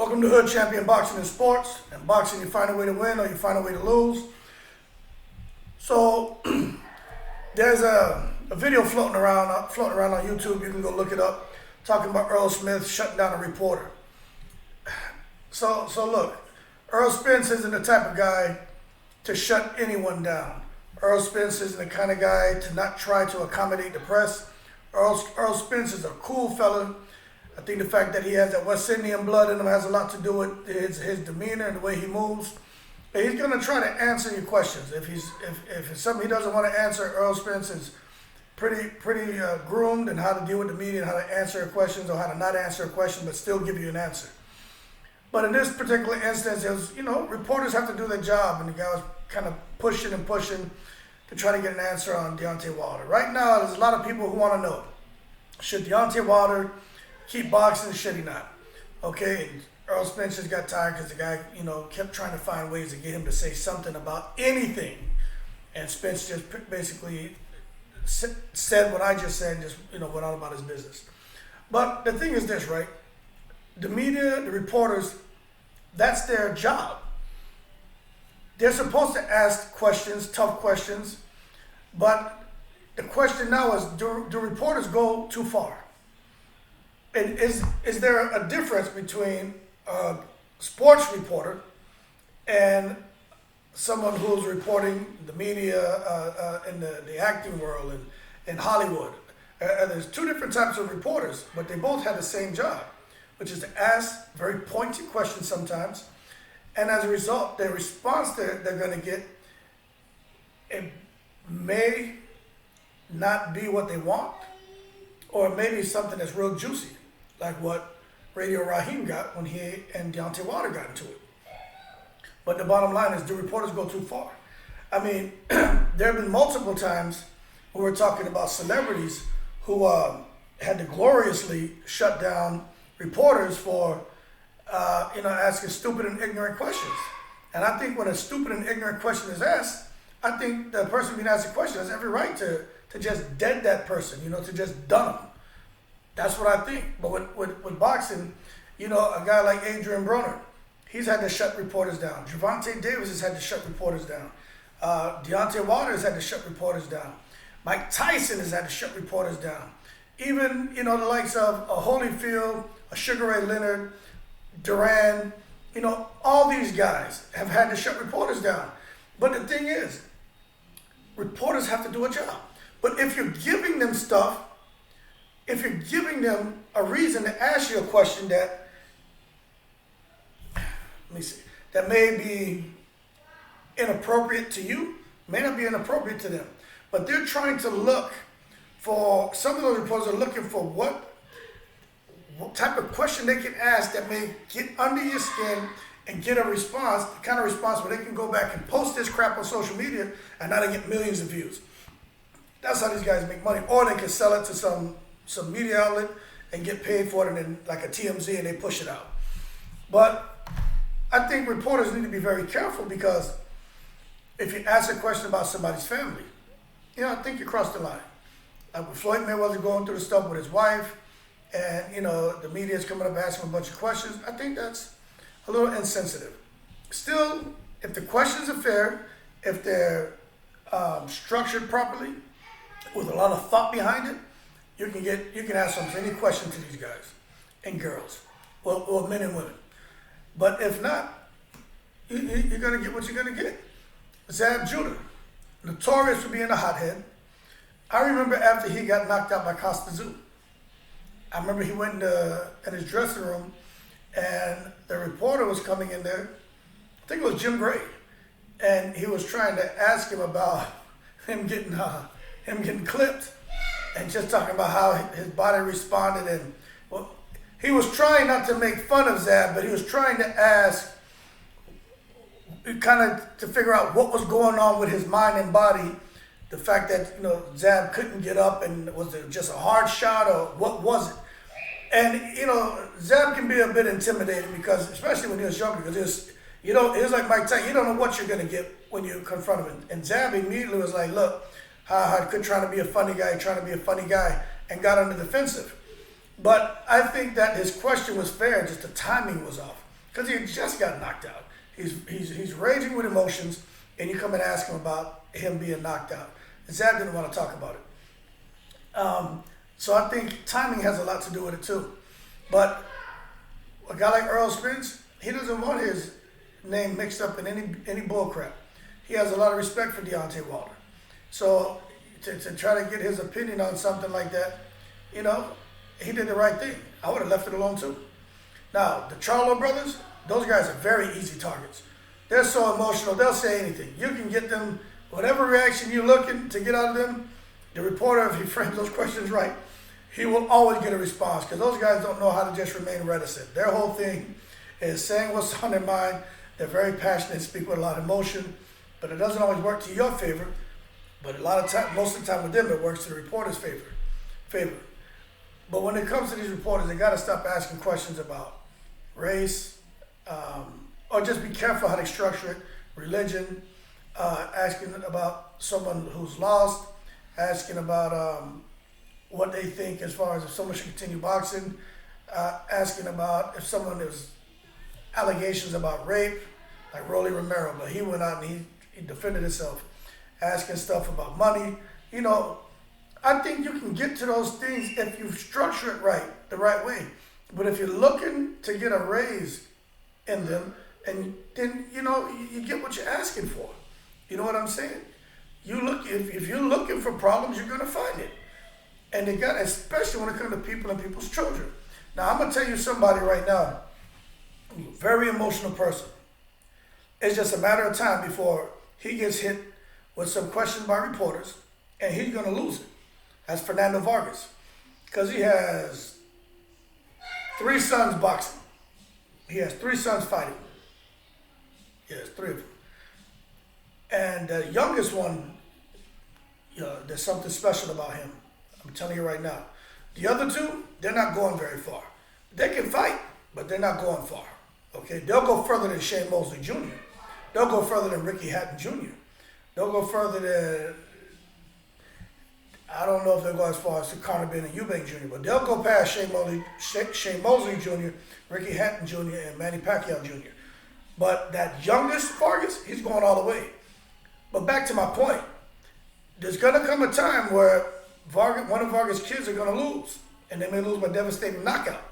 Welcome to Hood Champion Boxing and Sports. In boxing, you find a way to win or you find a way to lose. So there's a video floating around on YouTube. You can go look it up, talking about Errol Spence shutting down a reporter. So look, Errol Spence isn't the type of guy to shut anyone down. Errol Spence isn't the kind of guy to not try to accommodate the press. Errol Spence is a cool fella. I think the fact that he has that West Indian blood in him has a lot to do with his demeanor and the way he moves. But he's going to try to answer your questions. If it's something he doesn't want to answer, Errol Spence is pretty groomed in how to deal with the media and how to answer your questions or how to not answer a question but still give you an answer. But in this particular instance, it was, reporters have to do their job, and the guy was kind of pushing to try to get an answer on Deontay Wilder. Right now, there's a lot of people who want to know, should Deontay Wilder keep boxing, should he not? Okay, Errol Spence just got tired because the guy, kept trying to find ways to get him to say something about anything. And Spence just basically said what I just said and just, went on about his business. But the thing is this, right? The media, the reporters, that's their job. They're supposed to ask questions, tough questions, but the question now is, do reporters go too far? And is there a difference between a sports reporter and someone who's reporting the media in the acting world and in Hollywood? There's two different types of reporters, but they both have the same job, which is to ask very pointed questions sometimes. And as a result, the response they're going to get, it may not be what they want, or it may be something that's real juicy, like what Radio Raheem got when he and Deontay Wilder got into it. But the bottom line is, do reporters go too far? I mean, there have been multiple times when we're talking about celebrities who had to gloriously shut down reporters for asking stupid and ignorant questions. And I think when a stupid and ignorant question is asked, I think the person being asked the question has every right to just dead that person, to just dun them. That's what I think. But with boxing, a guy like Adrian Broner, he's had to shut reporters down. Gervonta Davis has had to shut reporters down. Deontay Wilder has had to shut reporters down. Mike Tyson has had to shut reporters down. Even, the likes of a Holyfield, a Sugar Ray Leonard, Duran, all these guys have had to shut reporters down. But the thing is, reporters have to do a job. But if you're giving them stuff, if you're giving them a reason to ask you a question that may be inappropriate to you, may not be inappropriate to them, but they're trying to look for, some of those reporters are looking for what type of question they can ask that may get under your skin and get a response, the kind of response where they can go back and post this crap on social media and now they get millions of views. That's how these guys make money. Or they can sell it to some media outlet and get paid for it, and then like a TMZ, and they push it out. But I think reporters need to be very careful, because if you ask a question about somebody's family, I think you crossed the line. Like when Floyd Mayweather going through the stuff with his wife, and the media is coming up asking him a bunch of questions, I think that's a little insensitive. Still, if the questions are fair, if they're structured properly, with a lot of thought behind it, you can ask almost any question to these guys and girls, or men and women. But if not, you're gonna get what you're gonna get. Zab Judah, notorious for being a hothead. I remember after he got knocked out by Costa Zoo, I remember he went in his dressing room, and the reporter was coming in there. I think it was Jim Gray, and he was trying to ask him about him getting clipped, and just talking about how his body responded. And he was trying not to make fun of Zab, but he was trying to ask, kind of to figure out what was going on with his mind and body. The fact that Zab couldn't get up, and was it just a hard shot, or what was it? And Zab can be a bit intimidating, because especially when he was younger, because it was like Mike Tyson, you don't know what you're gonna get when you confront him. And Zab immediately was like, look, trying to be a funny guy, and got on the defensive. But I think that his question was fair, just the timing was off. because he just got knocked out. He's raging with emotions, and you come and ask him about him being knocked out. Zab didn't want to talk about it. So I think timing has a lot to do with it too. But a guy like Errol Spence, he doesn't want his name mixed up in any bull crap. He has a lot of respect for Deontay Wilder. So to try to get his opinion on something like that, you know, he did the right thing. I would have left it alone too. Now, the Charlo brothers, those guys are very easy targets. They're so emotional, they'll say anything. You can get them, whatever reaction you're looking to get out of them, the reporter, if he frames those questions right, he will always get a response, because those guys don't know how to just remain reticent. Their whole thing is saying what's on their mind. They're very passionate, speak with a lot of emotion, but it doesn't always work to your favor. But a lot of time, most of the time with them, it works to the reporter's favor. But when it comes to these reporters, they got to stop asking questions about race, or just be careful how they structure it, religion, asking about someone who's lost, asking about what they think as far as if someone should continue boxing, asking about if someone there's allegations about rape, like Rolly Romero, but he went out and he defended himself, asking stuff about money. You know, I think you can get to those things if you structure it right, the right way. But if you're looking to get a raise in them, and then, you know, you get what you're asking for. You know what I'm saying? If you're looking for problems, you're gonna find it. And they got, especially when it comes to people and people's children. Now, I'm gonna tell you somebody right now, very emotional person. It's just a matter of time before he gets hit with some questions by reporters, and he's gonna lose it. That's Fernando Vargas, because he has 3 sons boxing. He has 3 sons fighting. He has 3 of them. And the youngest one, you know, there's something special about him. I'm telling you right now. The other 2, they're not going very far. They can fight, but they're not going far. Okay, they'll go further than Shane Mosley Jr. They'll go further than Ricky Hatton Jr. They'll go further than, I don't know if they'll go as far as Conor Ben and Eubank Jr., but they'll go past Shane Mosley Jr., Ricky Hatton Jr., and Manny Pacquiao Jr. But that youngest Vargas, he's going all the way. But back to my point, there's going to come a time where one of Vargas' kids are going to lose, and they may lose by devastating knockout.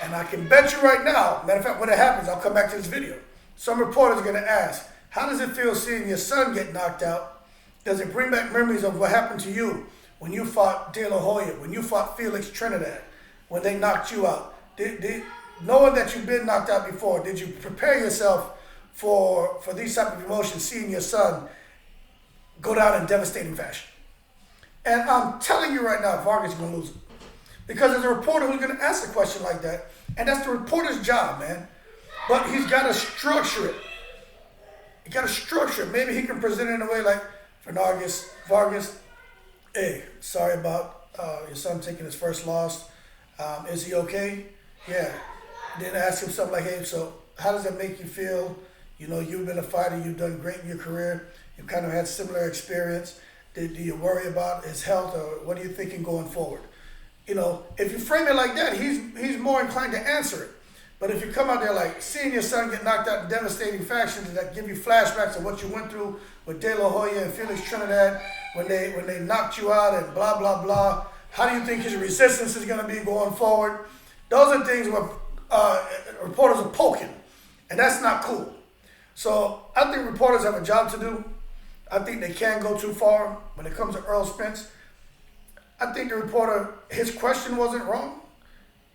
And I can bet you right now, matter of fact, when it happens, I'll come back to this video. Some reporters are going to ask, how does it feel seeing your son get knocked out? Does it bring back memories of what happened to you when you fought De La Hoya, when you fought Felix Trinidad, when they knocked you out? Knowing that you've been knocked out before, did you prepare yourself for these type of emotions, seeing your son go down in devastating fashion? And I'm telling you right now, Vargas is going to lose it. Because there's a reporter who's going to ask a question like that, and that's the reporter's job, man. But he's got to structure it. You got to structure it. Maybe he can present it in a way like, Vargas, hey, sorry about your son taking his first loss. Is he okay? Yeah. Then ask him something like, hey, so how does that make you feel? You know, you've been a fighter. You've done great in your career. You've kind of had similar experience. Do you worry about his health, or what are you thinking going forward? You know, if you frame it like that, he's more inclined to answer it. But if you come out there like seeing your son get knocked out in devastating fashions that give you flashbacks of what you went through with De La Hoya and Felix Trinidad when they knocked you out and blah, blah, blah. How do you think his resistance is going to be going forward? Those are things where reporters are poking, and that's not cool. So I think reporters have a job to do. I think they can go too far when it comes to Errol Spence. I think the reporter, his question wasn't wrong.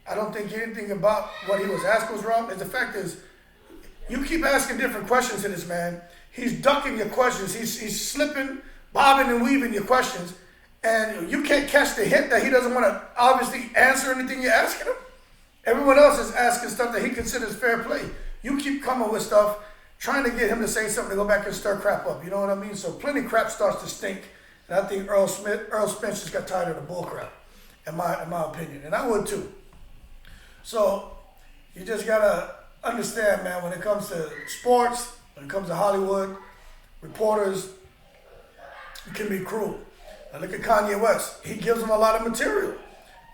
I don't think anything about what he was asking was wrong. And the fact is, you keep asking different questions to this man. He's ducking your questions. He's slipping, bobbing, and weaving your questions. And you can't catch the hint that he doesn't want to obviously answer anything you're asking him. Everyone else is asking stuff that he considers fair play. You keep coming with stuff, trying to get him to say something to go back and stir crap up. You know what I mean? So plenty of crap starts to stink. And I think Errol Spence just got tired of the bull crap, in my opinion. And I would too. So you just got to understand, man, when it comes to sports, when it comes to Hollywood, reporters can be cruel. Now look at Kanye West. He gives them a lot of material.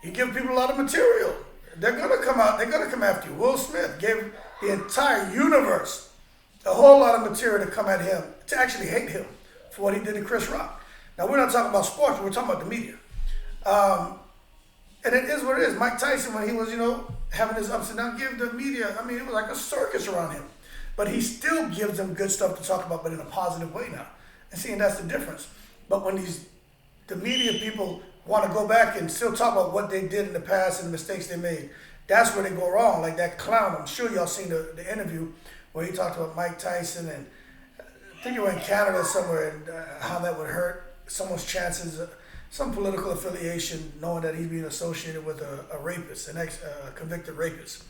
He gives people a lot of material. They're going to come out. They're going to come after you. Will Smith gave the entire universe a whole lot of material to come at him, to actually hate him for what he did to Chris Rock. Now, we're not talking about sports, we're talking about the media. And it is what it is. Mike Tyson, when he was, having his ups and downs, give the media, it was like a circus around him. But he still gives them good stuff to talk about, but in a positive way now. And seeing that's the difference. But when the media people want to go back and still talk about what they did in the past and the mistakes they made, that's where they go wrong. Like that clown, I'm sure y'all seen the interview where he talked about Mike Tyson, and I think he went in Canada somewhere, and how that would hurt someone's chances, some political affiliation, knowing that he's being associated with a rapist, an convicted rapist.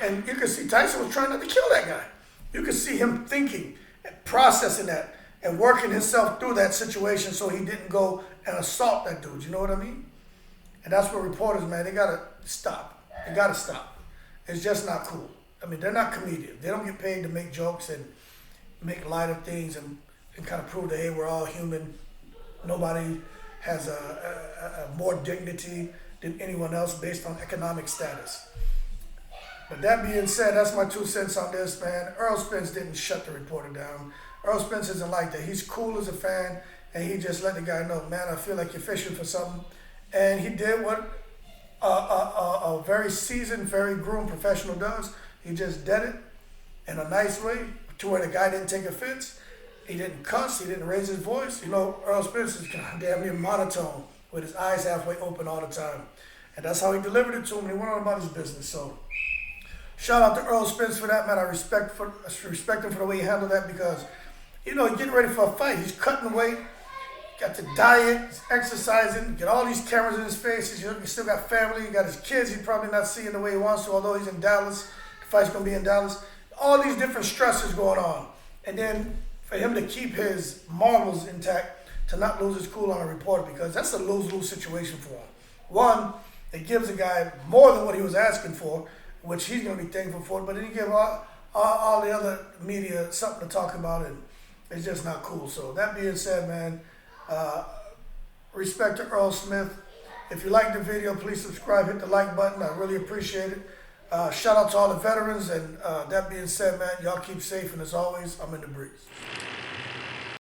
And you can see Tyson was trying not to kill that guy. You can see him thinking and processing that and working himself through that situation so he didn't go and assault that dude. You know what I mean? And that's what reporters, man, they gotta stop. They gotta stop. It's just not cool. They're not comedians. They don't get paid to make jokes and make light of things and kind of prove that, hey, we're all human. Nobody has a more dignity than anyone else based on economic status. But that being said, that's my 2 cents on this, man. Errol Spence didn't shut the reporter down. Errol Spence isn't like that. He's cool as a fan, and he just let the guy know, man, I feel like you're fishing for something. And he did what a very seasoned, very groomed professional does. He just did it in a nice way to where the guy didn't take offense. He didn't cuss. He didn't raise his voice. Errol Spence is damn near monotone with his eyes halfway open all the time. And that's how he delivered it to him, and he went on about his business. So shout out to Errol Spence for that, man. I respect him for the way he handled that, because, he's getting ready for a fight. He's cutting weight, got the diet, he's exercising, got all these cameras in his face. He still got family, he got his kids he's probably not seeing the way he wants to, although he's in Dallas. The fight's going to be in Dallas. All these different stresses going on. And then for him to keep his morals intact, to not lose his cool on a reporter, because that's a lose-lose situation for him. One, it gives the guy more than what he was asking for, which he's going to be thankful for, but then you give all the other media something to talk about, and it's just not cool. So that being said, man, respect to Errol Smith. If you like the video, please subscribe, hit the like button. I really appreciate it. Shout out to all the veterans, and that being said, man, y'all keep safe, and as always, I'm in the breeze.